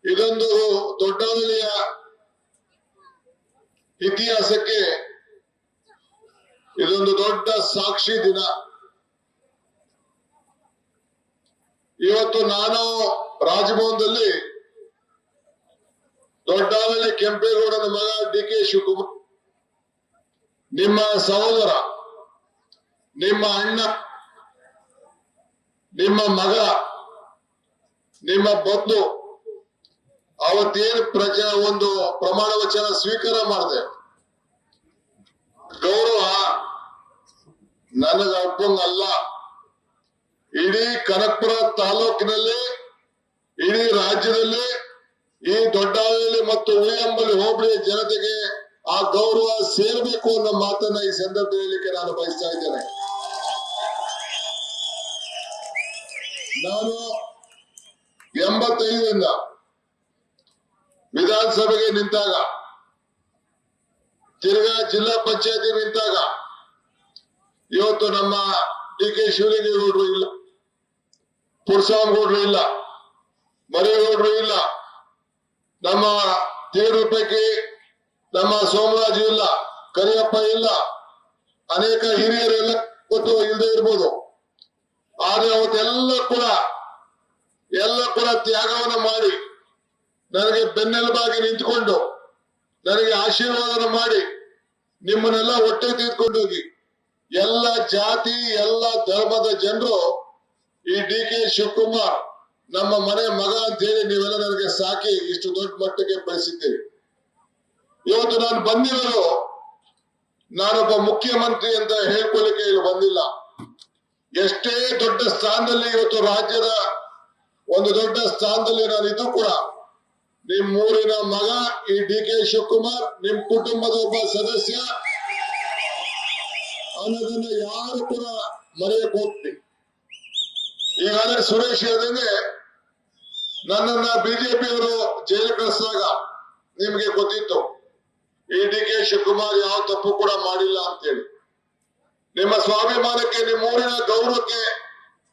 ಇದೊಂದು ದೊಡ್ಡಹಳ್ಳಿಯ ಇತಿಹಾಸಕ್ಕೆ ಇದೊಂದು ದೊಡ್ಡ ಸಾಕ್ಷಿ ದಿನ. ಇವತ್ತು ನಾನು ರಾಜಭವನದಲ್ಲಿ ದೊಡ್ಡಹಳ್ಳಿ ಕೆಂಪೇಗೌಡನ ಮಗ ಡಿ.ಕೆ. ಶಿವಕುಮಾರ್, ನಿಮ್ಮ ಸಹೋದರ, ನಿಮ್ಮ ಅಣ್ಣ, ನಿಮ್ಮ ಮಗ, ನಿಮ್ಮ ಬಂಧು ಅವತ್ತೇನು ಒಂದು ಪ್ರಮಾಣ ವಚನ ಸ್ವೀಕಾರ ಮಾಡಿದೆ. ಗೌರವ ನನಗ ಅಪ್ಪಂಗಲ್ಲ, ಇಡೀ ಕನಕಪುರ ತಾಲೂಕಿನಲ್ಲಿ, ಇಡೀ ರಾಜ್ಯದಲ್ಲಿ, ಈ ದೊಡ್ಡಹಳ್ಳಿ ಮತ್ತು ಉಳಿಯಂಬಳ್ಳಿ ಹೋಬಳಿಯ ಜನತೆಗೆ ಆ ಗೌರವ ಸೇರಬೇಕು ಅನ್ನೋ ಮಾತನ್ನ ಈ ಸಂದರ್ಭದಲ್ಲಿ ಹೇಳಲಿಕ್ಕೆ ನಾನು ಬಯಸ್ತಾ ಇದ್ದೇನೆ. ನಾನು 85ರಿಂದ ವಿಧಾನಸಭೆಗೆ ನಿಂತಾಗ, ತಿರ್ಗಾ ಜಿಲ್ಲಾ ಪಂಚಾಯತಿ ನಿಂತಾಗ, ಇವತ್ತು ನಮ್ಮ ಡಿ.ಕೆ. ಶಿವಲಿಂಗೇಗೌಡರು ಇಲ್ಲ, ಪುರಸ್ವಾಮಿಗೌಡರು ಇಲ್ಲ, ಮರೇಗೌಡರು ಇಲ್ಲ, ನಮ್ಮ ತೇರು ಪೈಕಿ ನಮ್ಮ ಸೋಮರಾಜು ಇಲ್ಲ, ಕರಿಯಪ್ಪ ಇಲ್ಲ, ಅನೇಕ ಹಿರಿಯರೆಲ್ಲ ಗೊತ್ತು ಇಲ್ಲದೆ ಇರ್ಬೋದು. ಆದ್ರೆ ಅವತ್ತೆಲ್ಲ ಕೂಡ ತ್ಯಾಗವನ್ನ ಮಾಡಿ ನನಗೆ ಬೆನ್ನೆಲುಬಾಗಿ ನಿಂತುಕೊಂಡು ನನಗೆ ಆಶೀರ್ವಾದನ ಮಾಡಿ ನಿಮ್ಮನ್ನೆಲ್ಲ ಹೊಟ್ಟೆ ತೀರ್ಕೊಂಡೋಗಿ ಎಲ್ಲ ಜಾತಿ ಎಲ್ಲ ಧರ್ಮದ ಜನರು ಈ ಡಿ.ಕೆ. ಶಿವಕುಮಾರ್ ನಮ್ಮ ಮನೆ ಮಗ ಅಂತ ಹೇಳಿ ನೀವೆಲ್ಲ ನನಗೆ ಸಾಕಿ ಇಷ್ಟು ದೊಡ್ಡ ಮಟ್ಟಕ್ಕೆ ಬೆಳೆಸಿದ್ದೀರಿ. ಇವತ್ತು ನಾನು ಬಂದಿರೋ ನಾನೊಬ್ಬ ಮುಖ್ಯಮಂತ್ರಿ ಅಂತ ಹೇಳ್ಕೊಳ್ಳಿಕ್ಕೆ ಇಲ್ಲಿ ಬಂದಿಲ್ಲ. ಎಷ್ಟೇ ದೊಡ್ಡ ಸ್ಥಾನದಲ್ಲಿ ಇವತ್ತು ರಾಜ್ಯದ ಒಂದು ದೊಡ್ಡ ಸ್ಥಾನದಲ್ಲಿ ನಾನಿದ್ದು ಕೂಡ ನಿಮ್ಮೂರಿನ ಮಗ ಈ ಡಿ.ಕೆ. ಶಿವಕುಮಾರ್ ನಿಮ್ ಕುಟುಂಬದ ಒಬ್ಬ ಸದಸ್ಯ ಅನ್ನೋದನ್ನ ಯಾರು ಕೂಡ ಮರೆಯಕ್ಕೆ ಹೋಗ್ತೀನಿ. ಈಗಾಗಲೇ ಸುರೇಶ್ ಹೇಳಿದಂಗೆ ನನ್ನನ್ನ ಬಿಜೆಪಿಯವರು ಜೈಲು ಕಳಿಸಿದಾಗ ನಿಮ್ಗೆ ಗೊತ್ತಿತ್ತು ಈ ಡಿ.ಕೆ. ಶಿವಕುಮಾರ್ ಯಾವ ತಪ್ಪು ಕೂಡ ಮಾಡಿಲ್ಲ ಅಂತೇಳಿ. ನಿಮ್ಮ ಸ್ವಾಭಿಮಾನಕ್ಕೆ, ನಿಮ್ಮೂರಿನ ಗೌರವಕ್ಕೆ,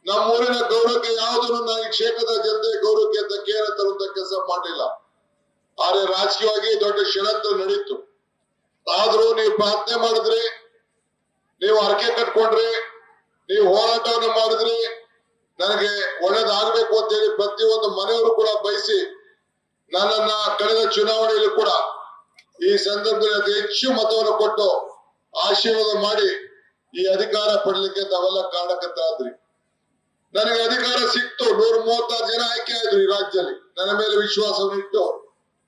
ನಮ್ಮೂರಿನ ಗೌರವಕ್ಕೆ ಯಾವುದನ್ನು ನಾವು ಈ ಕ್ಷೇತ್ರದ ಜನತೆ ಗೌರವಕ್ಕೆ ಅಂತ ಕೇರ ತರುವಂತ ಕೆಲಸ ಮಾಡಲಿಲ್ಲ. ಆದ್ರೆ ರಾಜಕೀಯವಾಗಿ ದೊಡ್ಡ ಷಡ್ಯಂತ್ರ ನಡೀತು. ಆದ್ರೂ ನೀವು ಪ್ರಾರ್ಥನೆ ಮಾಡಿದ್ರಿ, ನೀವು ಹರಕೆ ಕಟ್ಕೊಂಡ್ರಿ, ನೀವು ಹೋರಾಟವನ್ನು ಮಾಡಿದ್ರಿ, ನನಗೆ ಒಳ್ಳೇದಾಗಬೇಕು ಅಂತ ಹೇಳಿ ಪ್ರತಿಯೊಂದು ಮನೆಯವರು ಕೂಡ ಬಯಸಿ ನನ್ನನ್ನ ಕಳೆದ ಚುನಾವಣೆಯಲ್ಲಿ ಕೂಡ ಈ ಸಂದರ್ಭದಲ್ಲಿ ಅತಿ ಹೆಚ್ಚು ಮತವನ್ನು ಕೊಟ್ಟು ಆಶೀರ್ವಾದ ಮಾಡಿ ಈ ಅಧಿಕಾರ ಪಡಲಿಕ್ಕೆ ತಾವೆಲ್ಲ ಕಾರಣಕರ್ತರಾದ್ರಿ. ನನಗೆ ಅಧಿಕಾರ ಸಿಕ್ತು. 136 ಜನ ಆಯ್ಕೆ ಆಯ್ತು ಈ ರಾಜ್ಯದಲ್ಲಿ. ನನ್ನ ಮೇಲೆ ವಿಶ್ವಾಸವನ್ನು ಇಟ್ಟು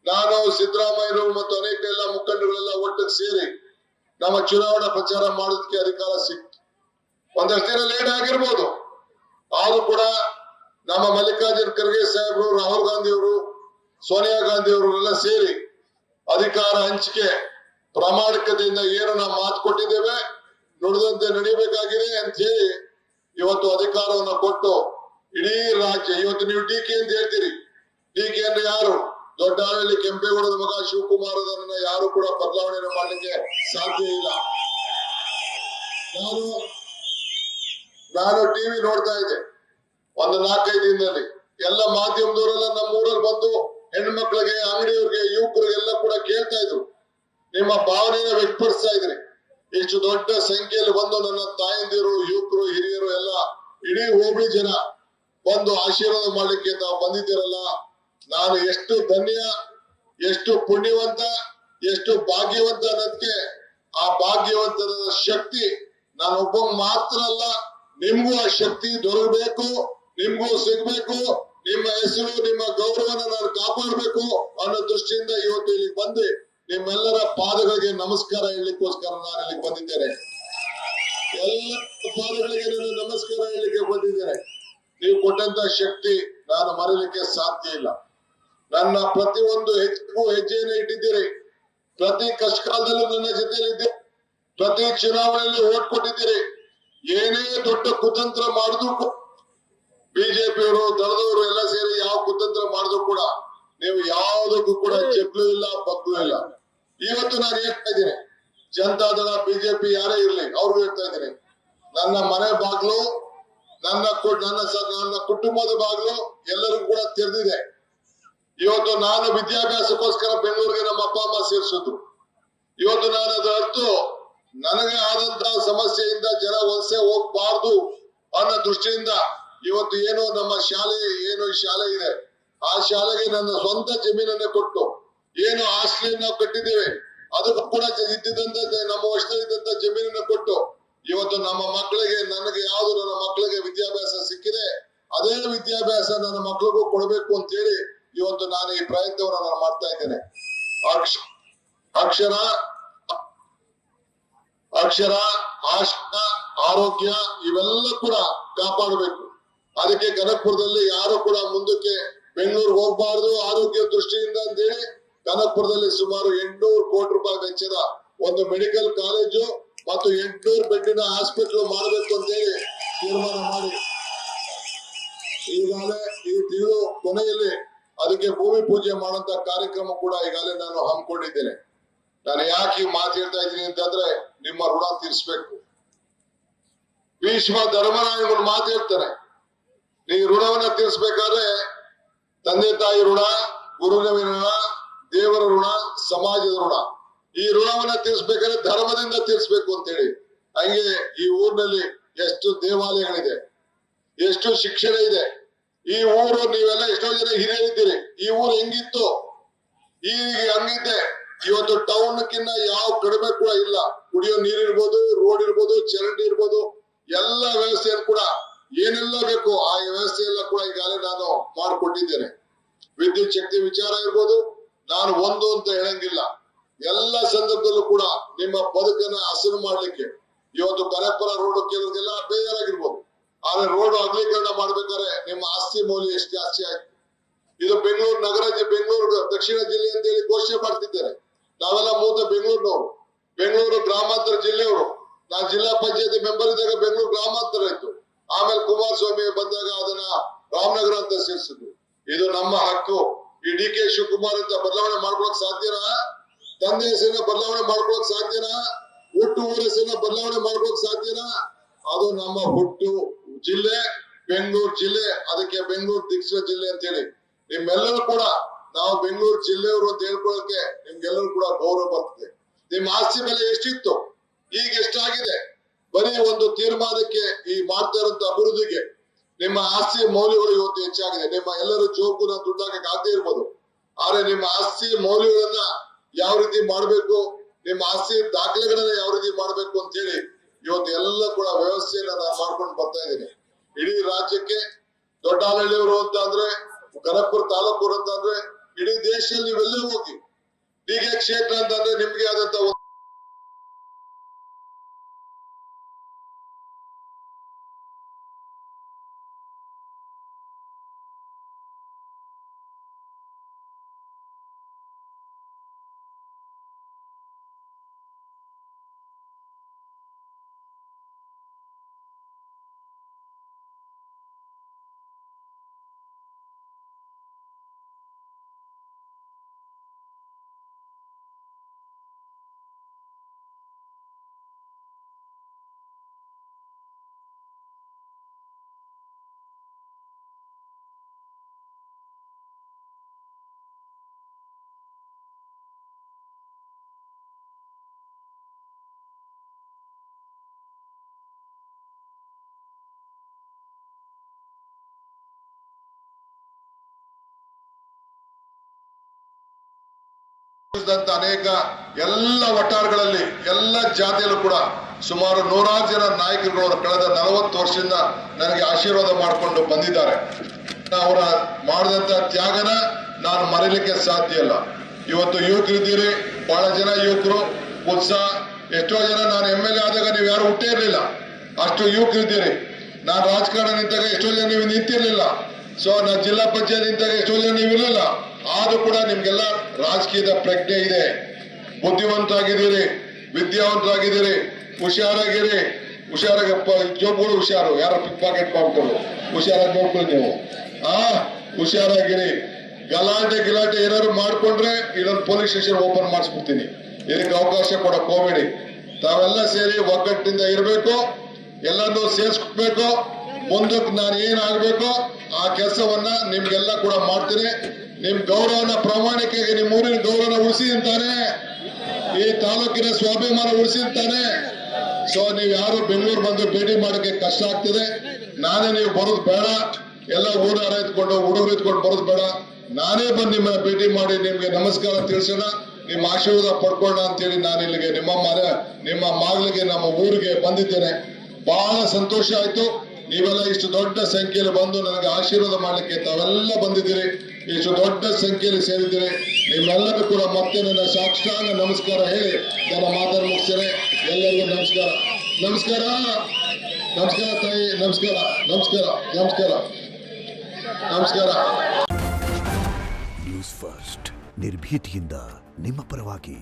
ನಾನು, ಸಿದ್ದರಾಮಯ್ಯರು ಮತ್ತು ಅನೇಕ ಎಲ್ಲ ಮುಖಂಡಗಳೆಲ್ಲ ಒಟ್ಟಿಗೆ ಸೇರಿ ನಮ್ಮ ಚುನಾವಣಾ ಪ್ರಚಾರ ಮಾಡೋದಕ್ಕೆ ಅಧಿಕಾರ ಸಿಕ್ತು. ಒಂದಷ್ಟು ದಿನ ಲೇಟ್ ಆಗಿರ್ಬೋದು, ಆದ್ರೂ ಕೂಡ ನಮ್ಮ ಮಲ್ಲಿಕಾರ್ಜುನ್ ಖರ್ಗೆ ಸಾಹೇಬರು, ರಾಹುಲ್ ಗಾಂಧಿ ಅವರು, ಸೋನಿಯಾ ಗಾಂಧಿ ಅವರೆಲ್ಲ ಸೇರಿ ಅಧಿಕಾರ ಹಂಚಿಕೆ ಪ್ರಾಮಾಣಿಕತೆಯಿಂದ ಏನು ನಾವು ಮಾತು ಕೊಟ್ಟಿದ್ದೇವೆ ನುಡಿದಂತೆ ನಡೀಬೇಕಾಗಿದೆ ಅಂತ ಹೇಳಿ ಇವತ್ತು ಅಧಿಕಾರವನ್ನು ಕೊಟ್ಟು ಇಡೀ ರಾಜ್ಯ, ಇವತ್ತು ನೀವು ಡಿ.ಕೆ. ಅಂತ ಹೇಳ್ತೀರಿ. ಡಿ.ಕೆ. ಅಂದ್ರೆ ಯಾರು? ದೊಡ್ಡಹಳ್ಳಿ ಕೆಂಪೇಗೌಡನ ಮಗ ಶಿವಕುಮಾರ್. ಅದನ್ನ ಯಾರು ಕೂಡ ಬದಲಾವಣೆ ಮಾಡಲಿಕ್ಕೆ ಸಾಧ್ಯ ಇಲ್ಲ. ನಾನು ಟಿವಿ ನೋಡ್ತಾ ಇದ್ದೆ ಒಂದು 4-5 ದಿನದಲ್ಲಿ. ಎಲ್ಲ ಮಾಧ್ಯಮದವರೆಲ್ಲ ನಮ್ಮ ಊರಲ್ಲಿ ಬಂದು ಹೆಣ್ಮಕ್ಳಿಗೆ, ಅಂಗಡಿಯವ್ರಿಗೆ, ಯುವಕರಿಗೆಲ್ಲ ಕೂಡ ಕೇಳ್ತಾ ಇದ್ರು. ನಿಮ್ಮ ಭಾವನೆಯನ್ನು ವ್ಯಕ್ತಪಡಿಸ್ತಾ ಇದ್ರಿ. ಇಷ್ಟು ದೊಡ್ಡ ಸಂಖ್ಯೆಯಲ್ಲಿ ಬಂದು ನನ್ನ ತಾಯಂದಿರು, ಯುವಕರು, ಹಿರಿಯರು ಎಲ್ಲ ಇಡೀ ಹೋಬಳಿ ಜನ ಬಂದು ಆಶೀರ್ವಾದ ಮಾಡ್ಲಿಕ್ಕೆ ತಾವು ಬಂದಿದ್ದೀರಲ್ಲ, ನಾನು ಎಷ್ಟು ಧನ್ಯ, ಎಷ್ಟು ಪುಣ್ಯವಂತ, ಎಷ್ಟು ಭಾಗ್ಯವಂತ ಅನ್ನೋದಕ್ಕೆ ಆ ಭಾಗ್ಯವಂತರ ಶಕ್ತಿ ನಾನೊಬ್ಬ ಮಾತ್ರ ಅಲ್ಲ, ನಿಮ್ಗೂ ಆ ಶಕ್ತಿ ದೊರಕಬೇಕು, ನಿಮ್ಗೂ ಸಿಗ್ಬೇಕು. ನಿಮ್ಮ ಹೆಸರು, ನಿಮ್ಮ ಗೌರವನ ನಾನು ಕಾಪಾಡಬೇಕು ಅನ್ನೋ ದೃಷ್ಟಿಯಿಂದ ಇವತ್ತು ಇಲ್ಲಿಗೆ ಬಂದು ನಿಮ್ಮೆಲ್ಲರ ಪಾದಗಳಿಗೆ ನಮಸ್ಕಾರ ಹೇಳಲಿಕ್ಕೋಸ್ಕರ ನಾನು ಇಲ್ಲಿಗೆ ಬಂದಿದ್ದೇನೆ. ಎಲ್ಲ ಪಾದಗಳಿಗೆ ನಾನು ನಮಸ್ಕಾರ ಹೇಳಲಿಕ್ಕೆ ಬಂದಿದ್ದೇನೆ. ನೀವು ಕೊಟ್ಟಂತ ಶಕ್ತಿ ನಾನು ಮರೀಲಿಕ್ಕೆ ಸಾಧ್ಯ ಇಲ್ಲ. ನನ್ನ ಪ್ರತಿಯೊಂದು ಹೆಜ್ಜೆಯನ್ನು ಇಟ್ಟಿದ್ದೀರಿ. ಪ್ರತಿ ಕಷ್ಟ ಕಾಲದಲ್ಲೂ ನನ್ನ ಜೊತೆಯಲ್ಲಿದ್ದೆ. ಪ್ರತಿ ಚುನಾವಣೆಯಲ್ಲಿ ಓಟ್ ಕೊಟ್ಟಿದ್ದೀರಿ. ಏನೇ ದೊಡ್ಡ ಕುತಂತ್ರ ಮಾಡಿದ್ರು ಬಿಜೆಪಿಯವರು, ದಳದವರು ಎಲ್ಲ ಸೇರಿ ಯಾವ ಕುತಂತ್ರ ಮಾಡಿದ್ರು ಕೂಡ ನೀವು ಯಾವುದಕ್ಕೂ ಕೂಡ ಚೆಕ್ಲು ಇಲ್ಲ, ಪಕ್ಲು ಇಲ್ಲ. ಇವತ್ತು ನಾನು ಹೇಳ್ತಾ ಇದ್ದೀನಿ, ಜನತಾದಳ, ಬಿಜೆಪಿ ಯಾರೇ ಇರ್ಲಿ ಅವ್ರಿಗೂ ಹೇಳ್ತಾ ಇದ್ದೀನಿ, ನನ್ನ ಮನೆ ಬಾಗ್ಲು, ನನ್ನ ಕುಟುಂಬದ ಬಾಗ್ಲು ಎಲ್ಲರಿಗೂ ಕೂಡ ತೆರೆದಿದೆ. ಇವತ್ತು ನಾನು ವಿದ್ಯಾಭ್ಯಾಸಕ್ಕೋಸ್ಕರ ಬೆಂಗಳೂರಿಗೆ ನಮ್ಮ ಅಪ್ಪ ಅಮ್ಮ ಸೇರಿಸಿದ್ರು. ಇವತ್ತು ನಾನು ಅದು ಅರ್ಥ ನನಗೆ ಆದಂತಹ ಸಮಸ್ಯೆಯಿಂದ ಜನ ವಲಸೆ ಹೋಗ್ಬಾರ್ದು ಅನ್ನೋ ದೃಷ್ಟಿಯಿಂದ ಇವತ್ತು ಏನು ನಮ್ಮ ಶಾಲೆ ಇದೆ, ಆ ಶಾಲೆಗೆ ನನ್ನ ಸ್ವಂತ ಜಮೀನನ್ನೇ ಕೊಟ್ಟು ಏನು ಹಾಸ್ಟೆಲ್ ನಾವು ಕಟ್ಟಿದ್ದೇವೆ ಅದಕ್ಕೂ ಕೂಡ ಇದ್ದಿದ್ದಂತ ನಮ್ಮ ವಶದಲ್ಲಿದ್ದಂತ ಜಮೀನನ್ನ ಕೊಟ್ಟು ಇವತ್ತು ನಮ್ಮ ಮಕ್ಕಳಿಗೆ ನನಗೆ ಯಾವ್ದು ನನ್ನ ಮಕ್ಕಳಿಗೆ ವಿದ್ಯಾಭ್ಯಾಸ ಸಿಕ್ಕಿದೆ ಅದೇ ವಿದ್ಯಾಭ್ಯಾಸ ನನ್ನ ಮಕ್ಕಳಿಗೂ ಕೊಡಬೇಕು ಅಂತ ಹೇಳಿ ಇವತ್ತು ನಾನು ಈ ಪ್ರಯತ್ನವನ್ನು ನಾನು ಮಾಡ್ತಾ ಇದ್ದೇನೆ. ಅಕ್ಷರ ಆರೋಗ್ಯ ಇವೆಲ್ಲ ಕೂಡ ಕಾಪಾಡಬೇಕು. ಅದಕ್ಕೆ ಕನಕಪುರದಲ್ಲಿ ಯಾರು ಕೂಡ ಮುಂದಕ್ಕೆ ಬೆಂಗಳೂರಿಗೆ ಹೋಗಬಾರ್ದು ಆರೋಗ್ಯ ದೃಷ್ಟಿಯಿಂದ ಅಂತೇಳಿ ಕನಕಪುರದಲ್ಲಿ ಸುಮಾರು 800 ಕೋಟಿ ರೂಪಾಯಿ ವೆಚ್ಚದ ಒಂದು ಮೆಡಿಕಲ್ ಕಾಲೇಜು ಮತ್ತು 800 ಬೆಡ್ಡಿನ ಹಾಸ್ಪಿಟಲ್ ಮಾಡಬೇಕು ಅಂತ ಹೇಳಿ ತೀರ್ಮಾನ ಮಾಡಿ ಈಗಾಗಲೇ ಈ ತಿಂಗಳು ಕೊನೆಯಲ್ಲಿ ಅದಕ್ಕೆ ಭೂಮಿ ಪೂಜೆ ಮಾಡುವಂತ ಕಾರ್ಯಕ್ರಮ ಕೂಡ ಈಗಾಗಲೇ ನಾನು ಹಮ್ಮಿಕೊಂಡಿದ್ದೇನೆ. ನಾನು ಯಾಕೆ ಈ ಮಾತು ಹೇಳ್ತಾ ಇದ್ದೀನಿ ಅಂತಂದ್ರೆ ನಿಮ್ಮ ಋಣ ತೀರಿಸಬೇಕು. ಭೀಷ್ಮ ಧರ್ಮರಾಯಗಳು ಮಾತು ಹೇಳ್ತಾರೆ, ನೀ ಋಣವನ್ನ ತೀರಿಸಬೇಕಾದ್ರೆ ತಂದೆ ತಾಯಿ ಋಣ, ಗುರುವಿನ ಋಣ, ದೇವರ ಋಣ, ಸಮಾಜದ ಋಣ, ಈ ಋಣವನ್ನ ತೀರಿಸಬೇಕಾದ್ರೆ ಧರ್ಮದಿಂದ ತೀರಿಸಬೇಕು ಅಂತ ಹೇಳಿ. ಹಂಗೆ ಈ ಊರಿನಲ್ಲಿ ಎಷ್ಟು ದೇವಾಲಯಗಳಿದೆ, ಎಷ್ಟು ಶಿಕ್ಷಣ ಇದೆ. ಈ ಊರು ನೀವೆಲ್ಲ ಎಷ್ಟೋ ಜನ ಹಿರಿಯರಿದ್ದೀರಿ, ಈ ಊರು ಹೆಂಗಿತ್ತು ಈಗ ಹಂಗಿದ್ದೆ. ಇವತ್ತು ಟೌನ್ಕಿನ್ನ ಯಾವ ಕಡಿಮೆ ಕೂಡ ಇಲ್ಲ. ಕುಡಿಯೋ ನೀರಿರ್ಬೋದು, ರೋಡ್ ಇರ್ಬೋದು, ಚರಂಡಿ ಇರ್ಬೋದು, ಎಲ್ಲ ವ್ಯವಸ್ಥೆಯನ್ನು ಕೂಡ ಏನೆಲ್ಲ ಬೇಕು ಆ ವ್ಯವಸ್ಥೆ ಎಲ್ಲ ಕೂಡ ಈಗಾಗಲೇ ನಾನು ಮಾಡಿಕೊಟ್ಟಿದ್ದೇನೆ. ವಿದ್ಯುತ್ ಶಕ್ತಿ ವಿಚಾರ ಇರ್ಬೋದು, ನಾನು ಒಂದು ಅಂತ ಹೇಳಂಗಿಲ್ಲ. ಎಲ್ಲ ಸಂದರ್ಭದಲ್ಲೂ ಕೂಡ ನಿಮ್ಮ ಬದುಕನ್ನ ಹಸನು ಮಾಡ್ಲಿಕ್ಕೆ ಇವತ್ತು ಕನಕಪುರ ರೋಡ್ ಕೆಲವ್ರಿಗೆಲ್ಲ ಬೇಜಾರಾಗಿರ್ಬೋದು, ಆದ್ರೆ ರೋಡ್ ಅಗಲೀಕರಣ ಮಾಡ್ಬೇಕಾದ್ರೆ ನಿಮ್ಮ ಆಸ್ತಿ ಮೌಲ್ಯ ಎಷ್ಟು ಜಾಸ್ತಿ ಆಯ್ತು. ಇದು ಬೆಂಗಳೂರು ನಗರ, ಬೆಂಗಳೂರು ದಕ್ಷಿಣ ಜಿಲ್ಲೆ ಅಂತ ಹೇಳಿ ಘೋಷಣೆ ಮಾಡ್ತಿದ್ದೇನೆ. ನಾವೆಲ್ಲ ಮೂತ ಬೆಂಗಳೂರಿನವರು, ಬೆಂಗಳೂರು ಗ್ರಾಮಾಂತರ ಜಿಲ್ಲೆಯವರು. ನಾನು ಜಿಲ್ಲಾ ಪಂಚಾಯತಿ ಮೆಂಬರ್ ಇದ್ದಾಗ ಬೆಂಗಳೂರು ಗ್ರಾಮಾಂತರ ಇತ್ತು. ಆಮೇಲೆ ಕುಮಾರಸ್ವಾಮಿ ಬಂದಾಗ ಅದನ್ನ ರಾಮನಗರ ಅಂತ ಸೇರಿಸಿದ್ರು. ಇದು ನಮ್ಮ ಹಕ್ಕು. ಈ ಡಿ ಕೆ ಶಿವಕುಮಾರ್ ಅಂತ ಬದಲಾವಣೆ ಮಾಡ್ಕೊಳಕ್ ಸಾಧ್ಯನಾ? ತಂದೆ ಹೆಸರನ್ನ ಬದಲಾವಣೆ ಮಾಡ್ಕೊಳಕ್ ಸಾಧ್ಯನಾ? ಹುಟ್ಟು ಊರ ಹೆಸರನ್ನ ಬದಲಾವಣೆ ಮಾಡ್ಕೊಳಕ್ ಸಾಧ್ಯನಾ? ಅದು ನಮ್ಮ ಹುಟ್ಟು ಜಿಲ್ಲೆ ಬೆಂಗಳೂರು ಜಿಲ್ಲೆ, ಅದಕ್ಕೆ ಬೆಂಗಳೂರು ದಕ್ಷಿಣ ಜಿಲ್ಲೆ ಅಂತ ಹೇಳಿ ನಿಮ್ಮೆಲ್ಲರೂ ಕೂಡ ನಾವು ಬೆಂಗಳೂರು ಜಿಲ್ಲೆಯವರು ಅಂತ ಹೇಳ್ಕೊಳಕ್ಕೆ ನಿಮ್ಗೆಲ್ಲರೂ ಕೂಡ ಗೌರವ ಬರ್ತದೆ. ನಿಮ್ಮ ಆಸ್ತಿ ಬೆಲೆ ಎಷ್ಟಿತ್ತು, ಈಗ ಎಷ್ಟಾಗಿದೆ? ಬರೀ ಒಂದು ತೀರ್ಮಾನಕ್ಕೆ ಈ ಮಾಡ್ತಾ ಇರುವಂತ ಅಭಿವೃದ್ಧಿಗೆ ನಿಮ್ಮ ಆಸ್ತಿ ಮೌಲ್ಯಗಳು ಇವತ್ತು ಹೆಚ್ಚಾಗಿದೆ. ನಿಮ್ಮ ಎಲ್ಲರೂ ಜೋಬುನ ದುಡ್ಡಾಕಕ್ಕೆ ಆಗದೆ ಇರ್ಬೋದು, ಆದ್ರೆ ನಿಮ್ಮ ಆಸ್ತಿ ಮೌಲ್ಯಗಳನ್ನ ಯಾವ ರೀತಿ ಮಾಡ್ಬೇಕು, ನಿಮ್ಮ ಆಸ್ತಿ ದಾಖಲೆಗಳನ್ನ ಯಾವ ರೀತಿ ಮಾಡ್ಬೇಕು ಅಂತ ಹೇಳಿ ಇವತ್ತು ಎಲ್ಲ ಕೂಡ ವ್ಯವಸ್ಥೆಯನ್ನ ನಾನು ಮಾಡ್ಕೊಂಡು ಬರ್ತಾ ಇದ್ದೀನಿ. ಇಡೀ ರಾಜ್ಯಕ್ಕೆ ದೊಡ್ಡಹಳ್ಳಿಯವರು ಅಂತ ಅಂದ್ರೆ, ಕನಕಪುರ ತಾಲೂಕು ಅಂತ ಅಂದ್ರೆ, ಇಡೀ ದೇಶದಲ್ಲಿ ನೀವೆಲ್ಲರೂ ಹೋಗಿ ಡಿಗೆ ಕ್ಷೇತ್ರ ಅಂತಂದ್ರೆ ನಿಮ್ಗೆ ಆದಂತ ಅನೇಕ ಎಲ್ಲ ವಟಾರಗಳಲ್ಲಿ ಎಲ್ಲ ಜಾತಿಯಲ್ಲೂ ಕೂಡ ಸುಮಾರು 100 ಜನ ನಾಯಕರುಗಳು ಕಳೆದ 40 ವರ್ಷದಿಂದ ನನಗೆ ಆಶೀರ್ವಾದ ಮಾಡಿಕೊಂಡು ಬಂದಿದ್ದಾರೆ. ಅವರ ಮಾಡಿದಂತ ತ್ಯಾಗನ ನಾನು ಮರೀಲಿಕ್ಕೆ ಸಾಧ್ಯ ಇಲ್ಲ. ಇವತ್ತು ಯುವಕರಿದ್ದೀರಿ, ಬಹಳ ಜನ ಯುವಕರು ಉತ್ಸಾಹ. ಎಷ್ಟೋ ಜನ ನಾನು MLA ಆದಾಗ ನೀವು ಯಾರು ಹುಟ್ಟೇ ಇರಲಿಲ್ಲ, ಅಷ್ಟು ಯುವಕರಿದ್ದೀರಿ. ನಾನು ರಾಜಕಾರಣ ನಿಂತಾಗ ಎಷ್ಟೋ ಜನ ನೀವು ನಿಂತಿರ್ಲಿಲ್ಲ. ಸೊ ನಾನು ಜಿಲ್ಲಾ ಪಂಚಾಯತ್ ನಿಂತಾಗ ಎಷ್ಟೋ ಜನ ನೀವು ಇರಲಿಲ್ಲ. ಆದ್ರೂ ಕೂಡ ನಿಮ್ಗೆಲ್ಲ ರಾಜಕೀಯದ ಪ್ರಜ್ಞೆ ಇದೆ, ಬುದ್ಧಿವಂತರಾಗಿದ್ದೀರಿ, ವಿದ್ಯಾವಂತರಾಗಿದ್ದೀರಿ, ಹುಷಾರಾಗಿರಿ. ಹುಷಾರಾಗಪ್ಪ, ಜೋಬ್ಗಳು ಹುಷಾರು, ಯಾರ ಪಿಕ್ ಪಾಕೆಟ್ ಮಾಡ್ತಾರೆ, ಹುಷಾರಾಗಿ ನೋಡ್ಕೊಳ್ಳಿ ನೀವು. ಹುಷಾರಾಗಿರಿ. ಗಲಾಟೆ ಏನಾದ್ರು ಮಾಡ್ಕೊಂಡ್ರೆ ಇದೊಂದು ಪೊಲೀಸ್ ಸ್ಟೇಷನ್ ಓಪನ್ ಮಾಡಿಸ್ಬಿಡ್ತೀನಿ. ಇದಕ್ಕೆ ಅವಕಾಶ ಕೊಡಕ್ ಹೋಗ್ಬೇಡಿ. ತಾವೆಲ್ಲ ಸೇರಿ ಒಗ್ಗಟ್ಟಿನಿಂದ ಇರಬೇಕು, ಎಲ್ಲರನ್ನೂ ಸೇರಿಸ್ಬೇಕು. ಮುಂದಕ್ಕೆ ನಾನು ಏನಾಗಬೇಕು ಆ ಕೆಲಸವನ್ನ ನಿಮ್ಗೆಲ್ಲ ಕೂಡ ಮಾಡ್ತೀನಿ. ನಿಮ್ ಗೌರವನ ಪ್ರಾಮಾಣಿಕವಾಗಿ ನಿಮ್ಮ ಊರಿನ ಗೌರವನ ಉಳಿಸಿದಂತಾನೆ, ಈ ತಾಲೂಕಿನ ಸ್ವಾಭಿಮಾನ ಉಳಿಸಿದಂತಾನೆ. ಸೊ ನೀವ್ ಯಾರು ಬೆಂಗಳೂರು ಬಂದು ಭೇಟಿ ಮಾಡೋಕೆ ಕಷ್ಟ ಆಗ್ತದೆ. ನಾನೇ ನೀವು ಬರೋದು ಬೇಡ, ಎಲ್ಲ ಊರಾರ ಎತ್ಕೊಂಡು ಹುಡುಗರು ಎತ್ಕೊಂಡು ಬರೋದು ಬೇಡ. ನಾನೇ ಬಂದು ನಿಮ್ಮನ್ನ ಭೇಟಿ ಮಾಡಿ ನಿಮ್ಗೆ ನಮಸ್ಕಾರ ತಿಳಿಸೋಣ, ನಿಮ್ಮ ಆಶೀರ್ವಾದ ಪಡ್ಕೊಳ್ಳೋಣ ಅಂತೇಳಿ ನಾನು ಇಲ್ಲಿಗೆ ನಿಮ್ಮ ಮಾಗಲಿಗೆ ನಮ್ಮ ಊರಿಗೆ ಬಂದಿದ್ದೇನೆ. ಬಹಳ ಸಂತೋಷ ಆಯ್ತು. ನೀವೆಲ್ಲ ಇಷ್ಟು ದೊಡ್ಡ ಸಂಖ್ಯೆಯಲ್ಲಿ ಬಂದು ನನಗೆ ಆಶೀರ್ವಾದ ಮಾಡ್ಲಿಕ್ಕೆ ತಾವೆಲ್ಲ ಬಂದಿದ್ದೀರಿ. ಇಷ್ಟು ದೊಡ್ಡ ಸಂಖ್ಯೆಯಲ್ಲಿ ಸೇರಿದ್ದೀರಿ. ನಿಮ್ಮೆಲ್ಲರೂ ಕೂಡ ಮತ್ತೆ ನನ್ನ ಸಾಷ್ಟಾಂಗ ನಮಸ್ಕಾರ ಹೇಳಿ ನನ್ನ ಮಾತನ್ನು ಮುಗಿಸ್ತೇನೆ. ಎಲ್ಲರಿಗೂ ನಮಸ್ಕಾರ. ನಮಸ್ಕಾರ, ನಮಸ್ಕಾರ ತಾಯಿ, ನಮಸ್ಕಾರ, ನಮಸ್ಕಾರ, ನಮಸ್ಕಾರ, ನಮಸ್ಕಾರ. ನ್ಯೂಸ್ ಫಸ್ಟ್ ನಿರ್ಭೀತಿಯಿಂದ ನಿಮ್ಮ ಪರವಾಗಿ.